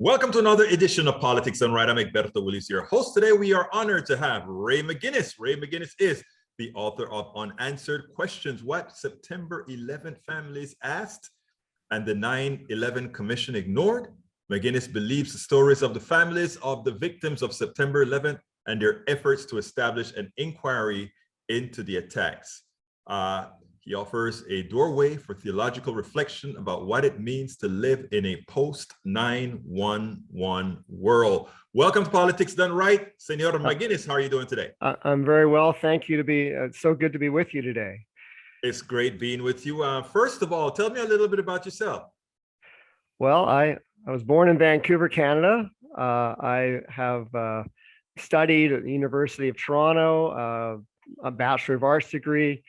Welcome to another edition of Politics Done Right. I'm Egberto Willis, your host. Today, we are honored to have Ray McGinnis. Ray McGinnis is the author of Unanswered Questions, What September 11th Families Asked and the 9/11 Commission Ignored. McGinnis believes the stories of the families of the victims of September 11th and their efforts to establish an inquiry into the attacks. He offers a doorway for theological reflection about what it means to live in a post-9/11 world. Welcome to Politics Done Right. Senor McGinnis, how are you doing today? I'm very well. Thank you. It's so good to be with you today. It's great being with you. First of all, tell me a little bit about yourself. Well, I was born in Vancouver, Canada. I have studied at the University of Toronto, a Bachelor of Arts degree,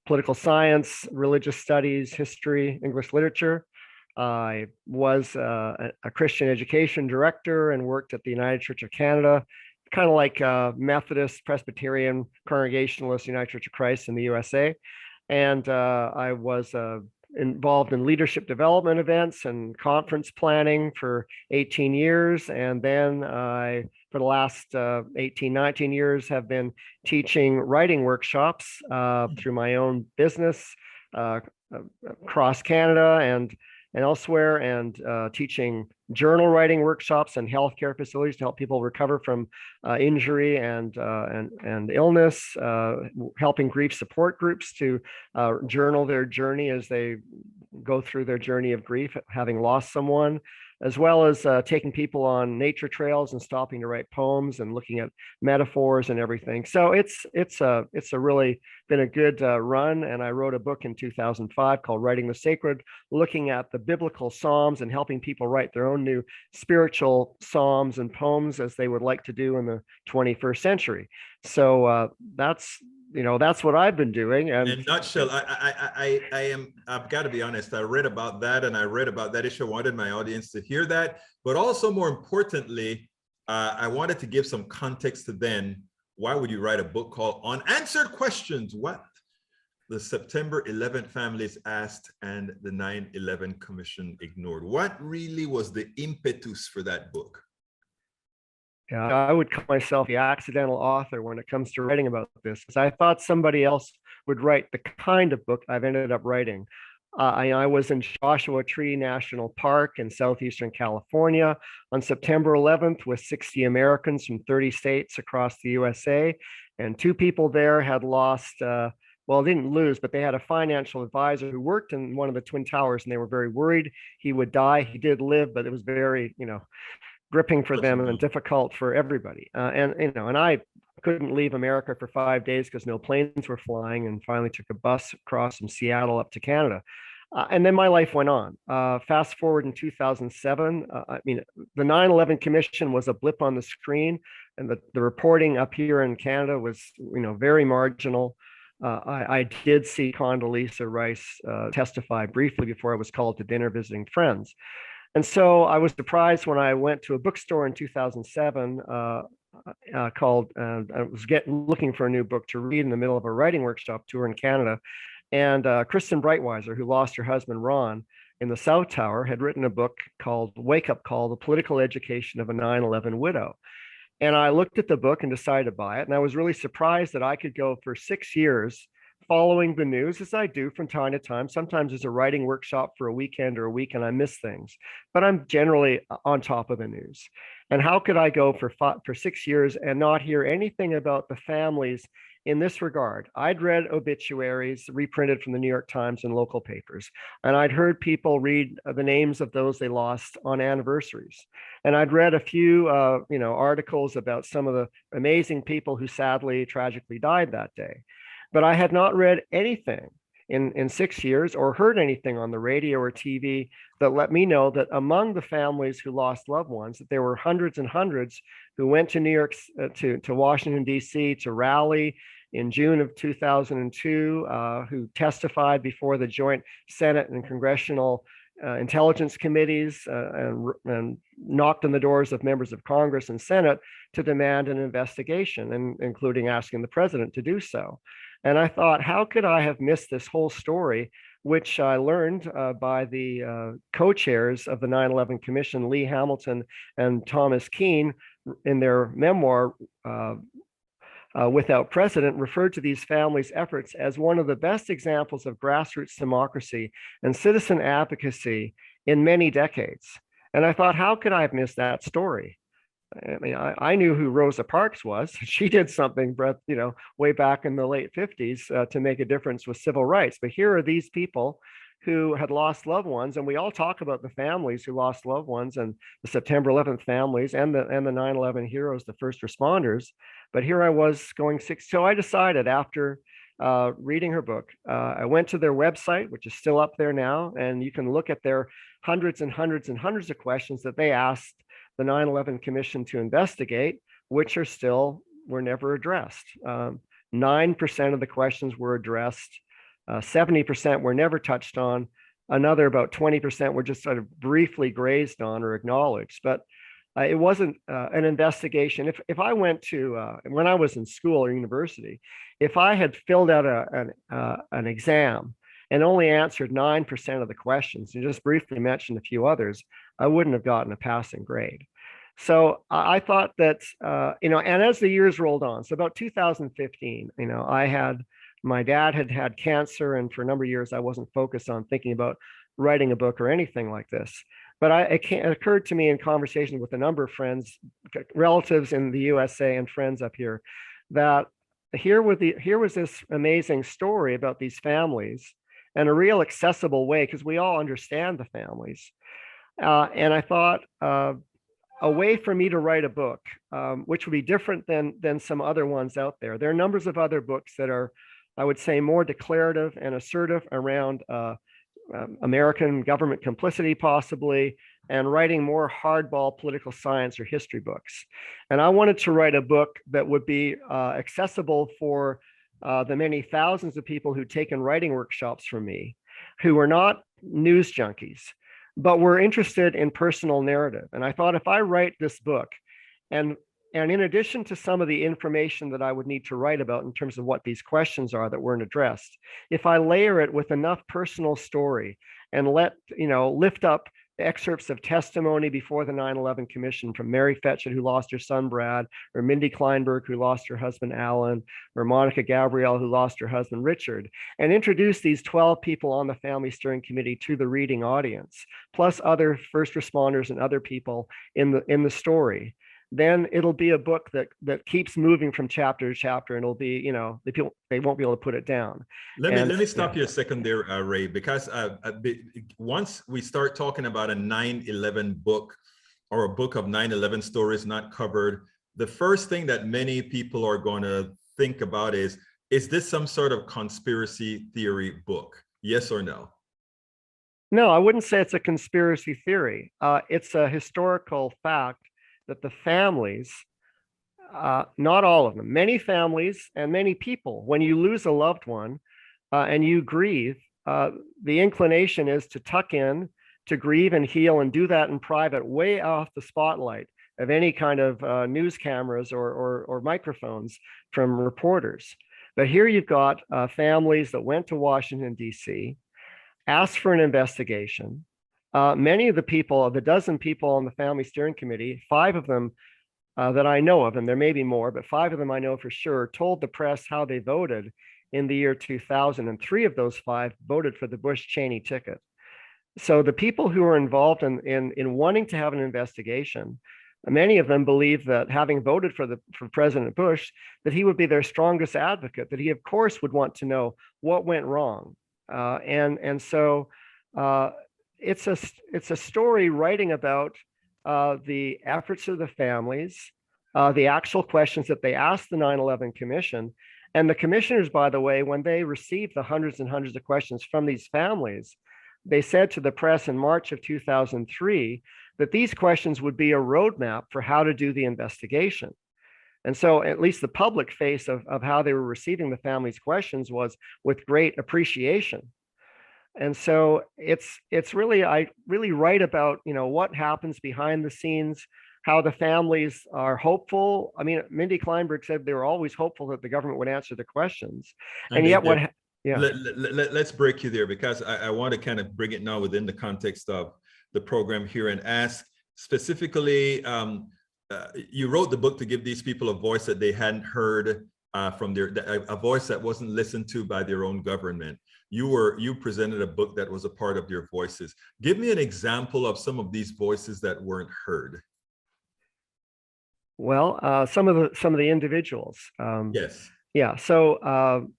political science, religious studies, history, English literature. I was a Christian education director and worked at the United Church of Canada, kind of like Methodist, Presbyterian, Congregationalist, United Church of Christ in the USA. And I was involved in leadership development events and conference planning for 18 years. And then for the last 18, 19 years, have been teaching writing workshops through my own business across Canada and elsewhere, and teaching journal writing workshops and healthcare facilities to help people recover from injury and illness, helping grief support groups to journal their journey as they go through their journey of grief, having lost someone, as well as taking people on nature trails and stopping to write poems and looking at metaphors and everything. So it's a really been a good run. And I wrote a book in 2005 called Writing the Sacred, looking at the biblical Psalms and helping people write their own new spiritual psalms and poems as they would like to do in the 21st century. So that's what I've been doing. And in a nutshell, I've got to be honest, I read about that and I read about that issue. I wanted my audience to hear that, but also more importantly, I wanted to give some context to then, why would you write a book called Unanswered Questions, What the September 11th Families Asked and the 9/11 Commission Ignored? What really was the impetus for that book? Yeah, I would call myself the accidental author when it comes to writing about this, because I thought somebody else would write the kind of book I've ended up writing. I was in Joshua Tree National Park in southeastern California on September 11th with 60 Americans from 30 states across the USA, and two people there had lost, well, didn't lose, but they had a financial advisor who worked in one of the Twin Towers, and they were very worried he would die. He did live, but it was very, gripping for them and difficult for everybody. And I couldn't leave America for 5 days because no planes were flying, and finally took a bus across from Seattle up to Canada. And then my life went on. Fast forward in 2007, the 9/11 Commission was a blip on the screen, and the reporting up here in Canada was, very marginal. I did see Condoleezza Rice testify briefly before I was called to dinner visiting friends. And so I was surprised when I went to a bookstore in 2007 I was looking for a new book to read in the middle of a writing workshop tour in Canada. And Kristen Breitweiser, who lost her husband, Ron, in the South Tower, had written a book called Wake Up Call, The Political Education of a 9/11 Widow. And I looked at the book and decided to buy it. And I was really surprised that I could go for 6 years following the news, as I do from time to time. Sometimes there's a writing workshop for a weekend or a week and I miss things, but I'm generally on top of the news. And how could I go for 6 years and not hear anything about the families in this regard? I'd read obituaries reprinted from the New York Times and local papers, and I'd heard people read the names of those they lost on anniversaries. And I'd read a few, articles about some of the amazing people who sadly, tragically died that day. But I had not read anything in 6 years or heard anything on the radio or TV that let me know that among the families who lost loved ones, that there were hundreds and hundreds who went to New York, to Washington, D.C. to rally in June of 2002, who testified before the joint Senate and Congressional intelligence committees and knocked on the doors of members of Congress and Senate to demand an investigation, and including asking the president to do so. And I thought, how could I have missed this whole story which I learned by the co-chairs of the 9/11 Commission, Lee Hamilton and Thomas Keane, in their memoir, Without Precedent, referred to these families' efforts as one of the best examples of grassroots democracy and citizen advocacy in many decades. And I thought, how could I have missed that story? I mean, I knew who Rosa Parks was. She did something, way back in the late 50s to make a difference with civil rights. But here are these people who had lost loved ones, and we all talk about the families who lost loved ones, and the September 11th families, and the 9/11 heroes, the first responders. But here I was going six. So I decided, after reading her book, I went to their website, which is still up there now, and you can look at their hundreds and hundreds and hundreds of questions that they asked the 9/11 Commission to investigate, which were never addressed. 9% of the questions were addressed. 70% were never touched on. Another about 20% were just sort of briefly grazed on or acknowledged. But it wasn't an investigation. If I went to, when I was in school or university, if I had filled out an exam and only answered 9% of the questions and just briefly mentioned a few others, I wouldn't have gotten a passing grade. So I thought that, and as the years rolled on, so about 2015, my dad had cancer, and for a number of years, I wasn't focused on thinking about writing a book or anything like this. But it occurred to me in conversation with a number of friends, relatives in the USA and friends up here, that here was this amazing story about these families in a real accessible way, because we all understand the families. And I thought, a way for me to write a book, which would be different than some other ones out there. There are numbers of other books that are, I would say, more declarative and assertive around American government complicity, possibly, and writing more hardball political science or history books. And I wanted to write a book that would be accessible for the many thousands of people who'd taken writing workshops from me, who were not news junkies, but were interested in personal narrative. And I thought, if I write this book, and in addition to some of the information that I would need to write about in terms of what these questions are that weren't addressed, if I layer it with enough personal story and lift up excerpts of testimony before the 9/11 Commission from Mary Fetchett, who lost her son Brad, or Mindy Kleinberg, who lost her husband Alan, or Monica Gabrielle, who lost her husband Richard, and introduce these 12 people on the Family Steering Committee to the reading audience, plus other first responders and other people in the story, then it'll be a book that keeps moving from chapter to chapter, and it'll be, they won't be able to put it down. Let me stop you a second there, Ray, because once we start talking about a 9/11 book, or a book of 9/11 stories not covered, the first thing that many people are going to think about is this some sort of conspiracy theory book? Yes or no? No, I wouldn't say it's a conspiracy theory. It's a historical fact that the families, not all of them, many families and many people, when you lose a loved one and you grieve, the inclination is to tuck in, to grieve and heal, and do that in private, way off the spotlight of any kind of news cameras or microphones from reporters. But here you've got families that went to Washington, D.C., asked for an investigation. Many of the people, of the dozen people on the Family Steering Committee, 5 of them that I know of, and there may be more, but 5 of them I know for sure, told the press how they voted in the year 2000, and 3 of those 5 voted for the Bush-Cheney ticket. So the people who are involved in wanting to have an investigation, many of them believe that, having voted for President Bush, that he would be their strongest advocate, that he of course would want to know what went wrong. So it's a story writing about the efforts of the families, the actual questions that they asked the 9/11 Commission. And the commissioners, by the way, when they received the hundreds and hundreds of questions from these families, they said to the press in March of 2003 that these questions would be a roadmap for how to do the investigation. And so at least the public face of how they were receiving the families' questions was with great appreciation. And so it's really, I really write about, what happens behind the scenes, how the families are hopeful. I mean, Mindy Kleinberg said they were always hopeful that the government would answer the questions. And yet Yeah. Let's break you there, because I want to kind of bring it now within the context of the program here and ask specifically, you wrote the book to give these people a voice that they hadn't heard from a voice that wasn't listened to by their own government. You presented a book that was a part of their voices. Give me an example of some of these voices that weren't heard. Well, some of the individuals. Yes. Yeah. So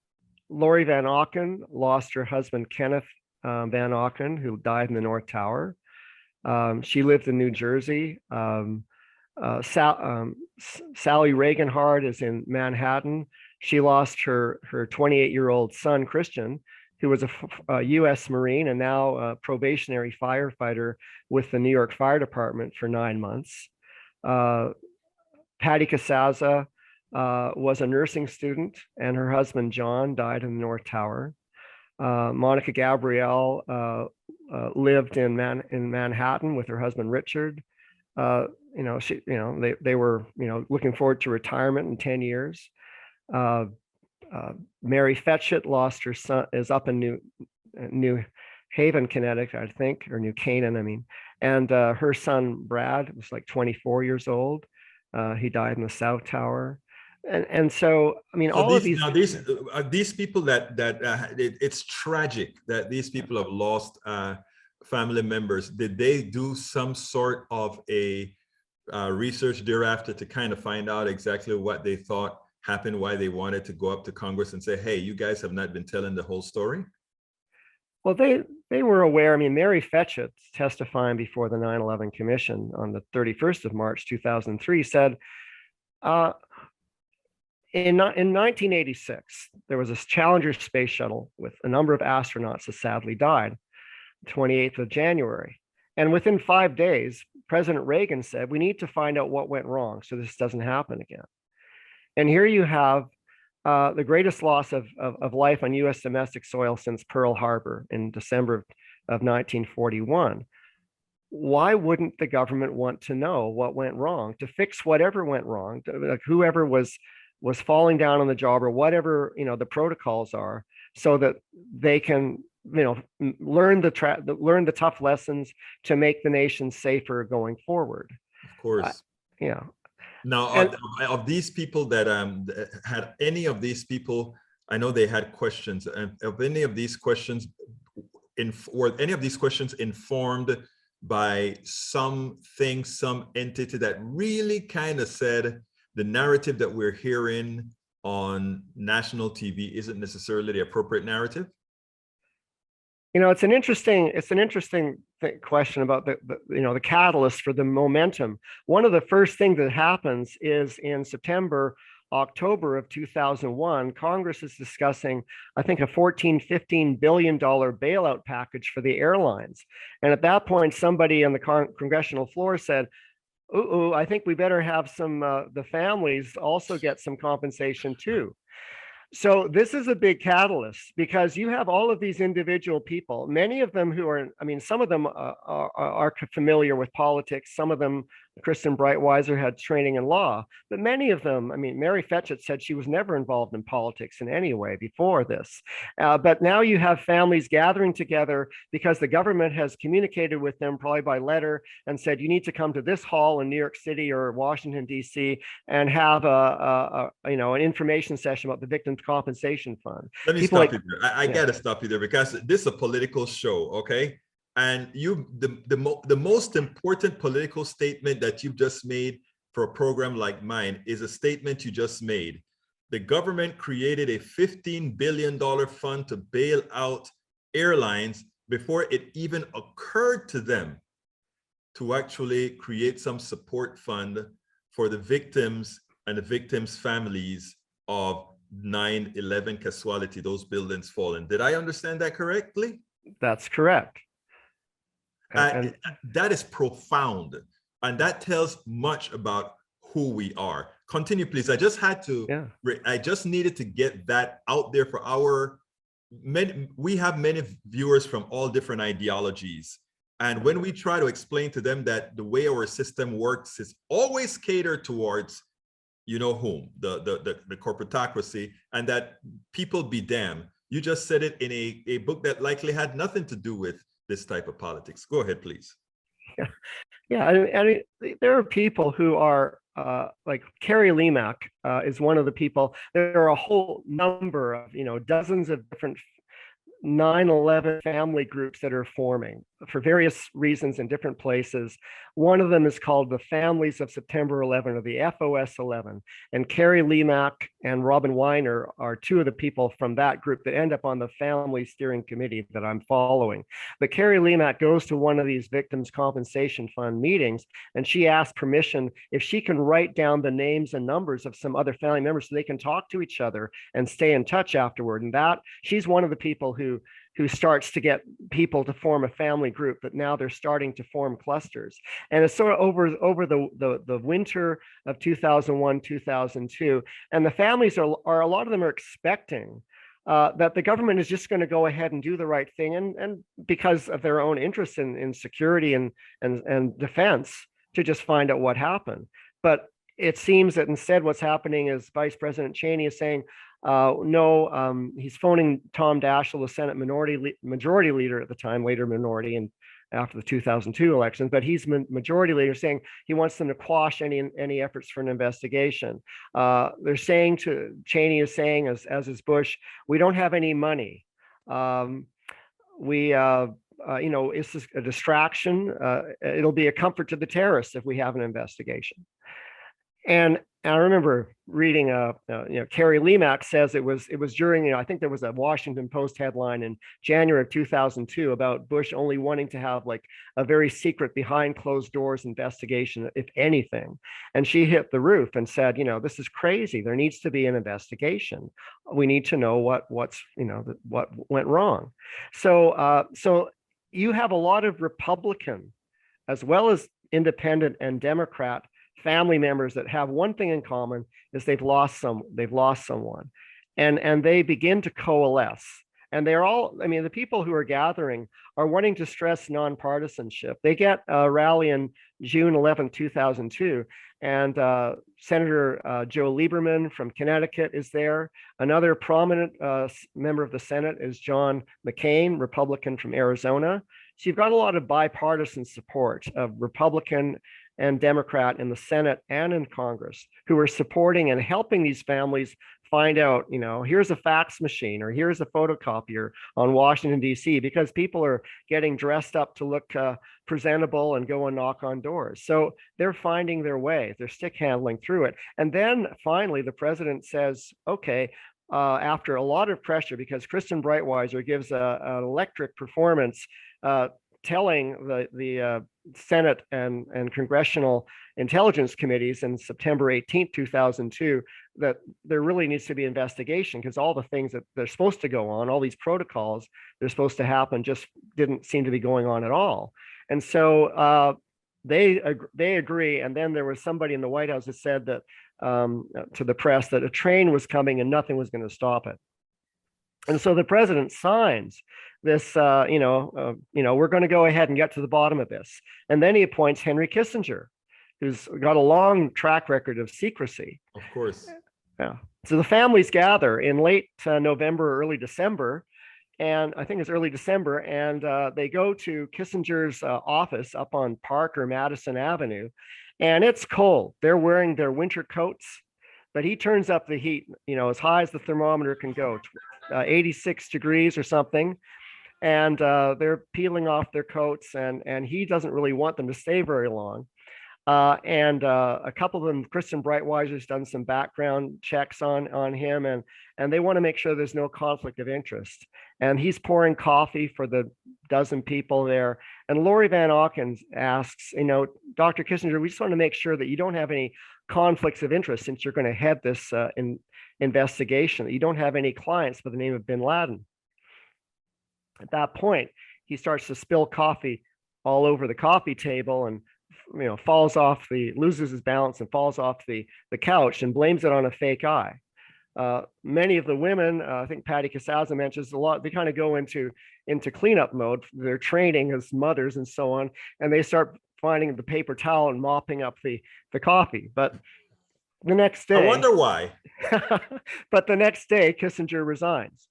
Lori Van Auken lost her husband Kenneth Van Auken, who died in the North Tower. She lived in New Jersey. Sally Reaganhard is in Manhattan. She lost her 28-year-old son Christian, who was a U.S. Marine and now a probationary firefighter with the New York Fire Department for 9 months. Patty Casaza was a nursing student, and her husband John died in the North Tower. Monica Gabrielle lived in Manhattan with her husband Richard. They were looking forward to retirement in 10 years. Mary Fetchett lost her son, is up in New Haven, Connecticut, I think, or New Canaan, I mean. And her son Brad was like 24 years old. He died in the South Tower. And so, I mean, all of these. Now, these people it's tragic that these people have lost family members. Did they do some sort of a research thereafter to kind of find out exactly what they thought happened, why they wanted to go up to Congress and say, hey, you guys have not been telling the whole story? Well, they were aware. I mean, Mary Fetchett, testifying before the 9/11 Commission on the 31st of March, 2003, said, in 1986, there was this Challenger space shuttle with a number of astronauts that sadly died, 28th of January. And within 5 days, President Reagan said, we need to find out what went wrong so this doesn't happen again. And here you have the greatest loss of life on US domestic soil since Pearl Harbor in December of 1941. Why wouldn't the government want to know what went wrong, to fix whatever went wrong, like whoever was falling down on the job, or whatever the protocols are, so that they can learn the tough lessons to make the nation safer going forward? Of course. Yeah. Now, of these people that had any of these people, I know they had questions, and of any of these questions, were any of these questions informed by something, some entity that really kind of said the narrative that we're hearing on national TV isn't necessarily the appropriate narrative? It's an interesting question about the catalyst for the momentum. One of the first things that happens is in October of 2001, Congress is discussing, I think, a $14-15 billion bailout package for the airlines. And at that point, somebody on the congressional floor said, I think we better have the families also get some compensation too. So this is a big catalyst, because you have all of these individual people, many of them who are, I mean, some of them are familiar with politics. Some of them, Kristen Breitweiser, had training in law, but many of them, I mean, Mary Fetchett said she was never involved in politics in any way before this. But now you have families gathering together because the government has communicated with them, probably by letter, and said, you need to come to this hall in New York City or Washington, D.C. and have an information session about the Victims Compensation Fund. Let me stop you there. I gotta stop you there, because this is a political show, okay? And the most important political statement that you've just made for a program like mine is a statement you just made. The government created a $15 billion fund to bail out airlines before it even occurred to them to actually create some support fund for the victims and the victims' families of 9/11 casualty, those buildings falling. Did I understand that correctly? That's correct. And that is profound, and that tells much about who we are. Continue, please. I just needed to get that out there for we have many viewers from all different ideologies, and when we try to explain to them that the way our system works is always catered towards whom, the corporatocracy, and that people be damned, You just said it in a book that likely had nothing to do with this type of politics. Go ahead, please. Yeah, and there are people who are like Carrie Lemack is one of the people. There are a whole number of, dozens of different 9/11 family groups that are forming for various reasons in different places. One of them is called the Families of September 11, or the FOS 11. And Carrie Lemack and Robin Weiner are two of the people from that group that end up on the family steering committee that I'm following. But Carrie Lemack goes to one of these victims' compensation fund meetings, and she asks permission if she can write down the names and numbers of some other family members so they can talk to each other and stay in touch afterward. And that she's one of the people who starts to get people to form a family group, but now they're starting to form clusters. And it's sort of over the winter of 2001, 2002. And the families are a lot of them are expecting that the government is just going to go ahead and do the right thing, and because of their own interest in security and defense, to just find out what happened. But it seems that instead what's happening is Vice President Cheney is saying, no, he's phoning Tom Daschle, the Senate majority leader at the time, later minority, and after the 2002 elections, but he's majority leader, saying he wants them to quash any efforts for an investigation. They're saying Cheney is saying, as is Bush, we don't have any money. It's just a distraction. It'll be a comfort to the terrorists if we have an investigation. And I remember reading, Carrie Lemack says it was during, I think there was a Washington Post headline in January of 2002 about Bush only wanting to have like a very secret behind closed doors investigation, if anything. And she hit the roof and said, this is crazy. There needs to be an investigation. We need to know what went wrong. So you have a lot of Republican, as well as independent and Democrat family members that have one thing in common, is they've lost someone, and they begin to coalesce. And they're all, the people who are gathering are wanting to stress nonpartisanship. They get a rally in June 11, 2002, and Senator Joe Lieberman from Connecticut is there. Another prominent member of the Senate is John McCain, Republican from Arizona. So you've got a lot of bipartisan support of Republican and Democrat in the Senate and in Congress who are supporting and helping these families find out, here's a fax machine or here's a photocopier on Washington, D.C., because people are getting dressed up to look presentable and go and knock on doors. So they're finding their way. They're stick handling through it. And then finally, the president says, okay, after a lot of pressure, because Kristen Breitweiser gives an electric performance telling the Senate and Congressional Intelligence Committees in September 18, 2002, that there really needs to be investigation, because all the things that they're supposed to go on, all these protocols they're supposed to happen, just didn't seem to be going on at all. And so they agree. And then there was somebody in the White House that said that to the press that a train was coming and nothing was going to stop it. And so the president signs this, we're going to go ahead and get to the bottom of this. And then he appoints Henry Kissinger, who's got a long track record of secrecy. Of course. Yeah. So the families gather in late November, early December, and I think it's early December, and they go to Kissinger's office up on Park or Madison Avenue, and it's cold. They're wearing their winter coats, but he turns up the heat, as high as the thermometer can go, 86 degrees or something. And they're peeling off their coats, and he doesn't really want them to stay very long. And a couple of them, Kristen Breitweiser's done some background checks on him, and they want to make sure there's no conflict of interest. And he's pouring coffee for the dozen people there. And Lori Van Auken asks, Dr. Kissinger, we just want to make sure that you don't have any conflicts of interest since you're going to head this investigation, that you don't have any clients by the name of bin Laden. At that point, he starts to spill coffee all over the coffee table and loses his balance and falls off the couch and blames it on a fake eye. Many of the women, I think Patty Casaza mentions a lot, they kind of go into cleanup mode. They're training as mothers and so on, and they start finding the paper towel and mopping up the coffee. But the next day, I wonder why. But the next day, Kissinger resigns.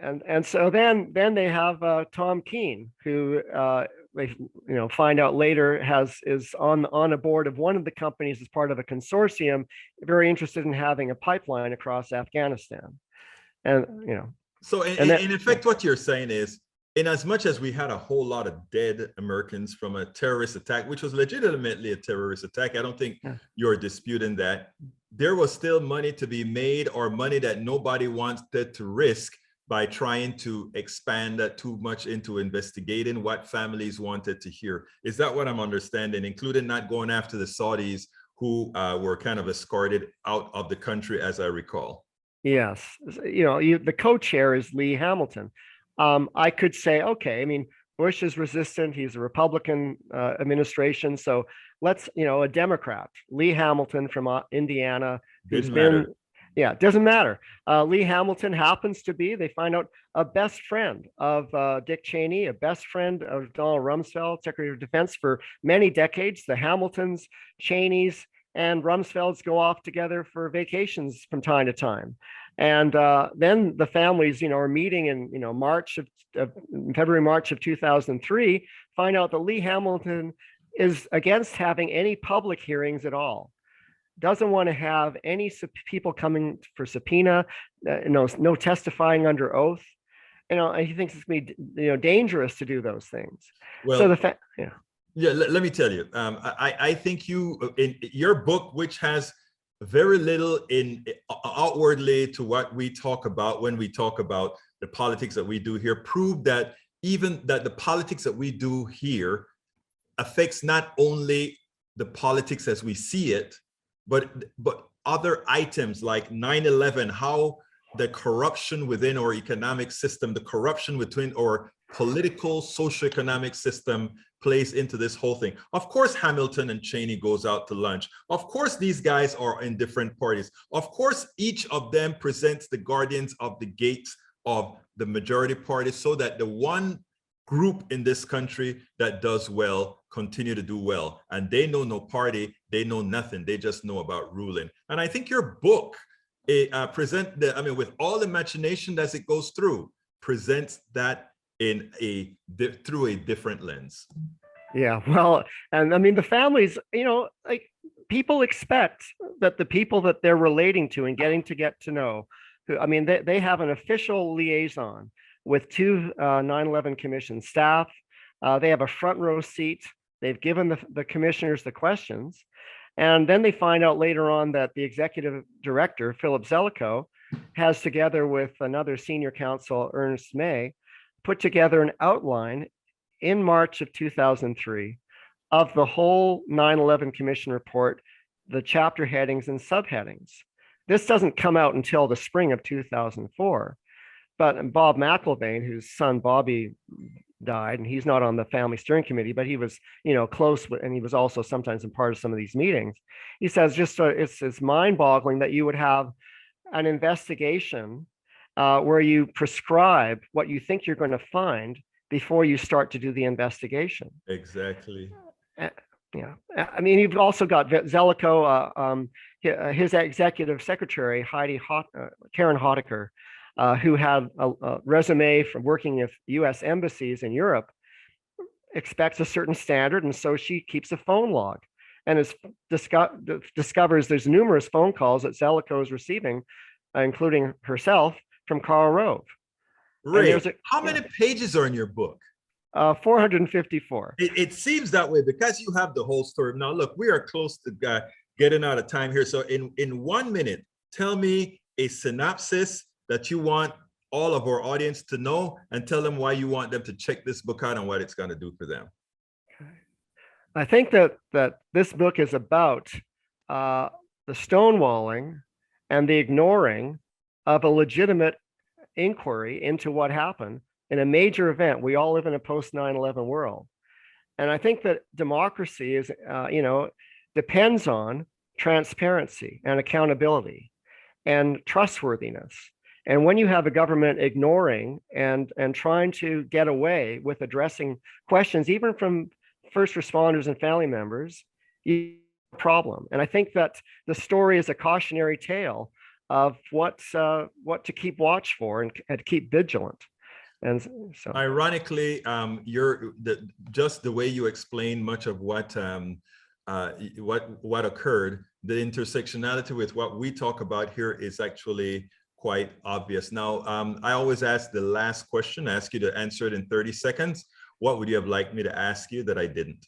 and so then they have Tom Keene, who they find out later is on a board of one of the companies as part of a consortium, very interested in having a pipeline across Afghanistan, and So and that, in effect, what you're saying is, in as much as we had a whole lot of dead Americans from a terrorist attack, which was legitimately a terrorist attack, I don't think you're disputing that, there was still money to be made, or money that nobody wanted to risk by trying to expand that too much into investigating what families wanted to hear. Is that what I'm understanding, including not going after the Saudis, who were kind of escorted out of the country, as I recall? Yes, the co-chair is Lee Hamilton. I could say, okay, I mean, Bush is resistant. He's a Republican administration, so let's, a Democrat, Lee Hamilton from Indiana, who's been, it doesn't matter. Lee Hamilton happens to be, they find out, a best friend of Dick Cheney, a best friend of Donald Rumsfeld, Secretary of Defense for many decades. The Hamiltons, Cheneys, and Rumsfelds go off together for vacations from time to time. And then the families, are meeting in, February, March of 2003, find out that Lee Hamilton is against having any public hearings at all. Doesn't want to have any people coming for subpoena, no testifying under oath. He thinks it's going to be, dangerous to do those things. Well, so let me tell you, I think in your book, which has very little outwardly to what we talk about when we talk about the politics that we do here, prove that even that the politics that we do here affects not only the politics as we see it, but other items like 9/11, how the corruption within our economic system, the corruption between our political, socioeconomic system plays into this whole thing. Of course, Hamilton and Cheney goes out to lunch. Of course, these guys are in different parties. Of course, each of them presents the guardians of the gates of the majority party, so that the one group in this country that does well continue to do well. And they know no party, they know nothing, they just know about ruling. And I think your book with all the machination as it goes through, presents that through a different lens. Yeah, well, and I mean, the families, like, people expect that the people that they're relating to and getting to get to know, they have an official liaison with two 9/11 Commission staff. They have a front row seat. They've given the commissioners the questions. And then they find out later on that the executive director, Philip Zelikow, has, together with another senior counsel, Ernest May, put together an outline in March of 2003 of the whole 9/11 Commission report, the chapter headings and subheadings. This doesn't come out until the spring of 2004, but Bob McIlvaine, whose son Bobby died, and he's not on the family steering committee, but he was, close with, and he was also sometimes in part of some of these meetings. He says, it's mind-boggling that you would have an investigation where you prescribe what you think you're going to find before you start to do the investigation. Exactly. Yeah, I mean, you've also got Zelikow, his executive secretary, Karen Hodecker, who had a resume from working with U.S. embassies in Europe, expects a certain standard, and so she keeps a phone log, and discovers there's numerous phone calls that Zelikow is receiving, including herself, from Karl Rove. Ray, how many pages are in your book? 454. It seems that way because you have the whole story. Now, look, we are close to getting out of time here. So in 1 minute, tell me a synopsis that you want all of our audience to know, and tell them why you want them to check this book out and what it's going to do for them. I think that this book is about the stonewalling and the ignoring of a legitimate inquiry into what happened in a major event. We all live in a post 9/11 world. And I think that democracy is, depends on transparency and accountability and trustworthiness. And when you have a government ignoring and trying to get away with addressing questions, even from first responders and family members, you have a problem. And I think that the story is a cautionary tale of what to keep watch for and keep vigilant. And so, ironically, just the way you explain much of what occurred, the intersectionality with what we talk about here is actually quite obvious. Now, I always ask the last question, ask you to answer it in 30 seconds. What would you have liked me to ask you that I didn't?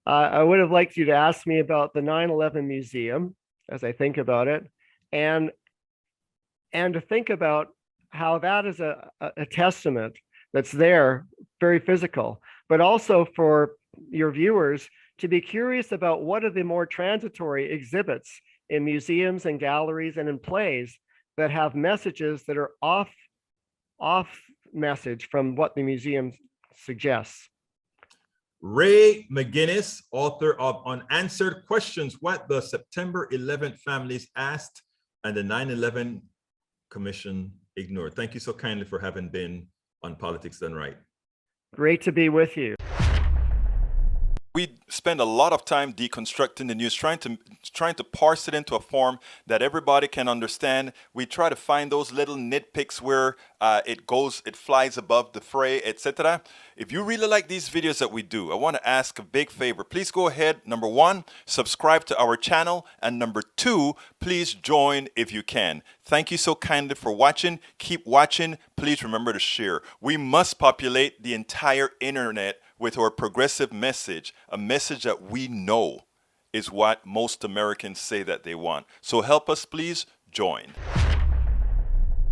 I would have liked you to ask me about the 9/11 museum as I think about it, and to think about how that is a testament that's there, very physical, but also for your viewers to be curious about what are the more transitory exhibits in museums and galleries and in plays that have messages that are off message from what the museum suggests. Ray McGinnis, author of Unanswered Questions, What the September 11th Families Asked and the 9/11 Commission Ignored. Thank you so kindly for having been on Politics Done Right. Great to be with you. We spend a lot of time deconstructing the news, trying to parse it into a form that everybody can understand. We try to find those little nitpicks where it flies above the fray, etc. If you really like these videos that we do, I want to ask a big favor. Please go ahead, number one, subscribe to our channel, and number two, please join if you can. Thank you so kindly for watching. Keep watching. Please remember to share. We must populate the entire internet with our progressive message, a message that we know is what most Americans say that they want. So help us, please join.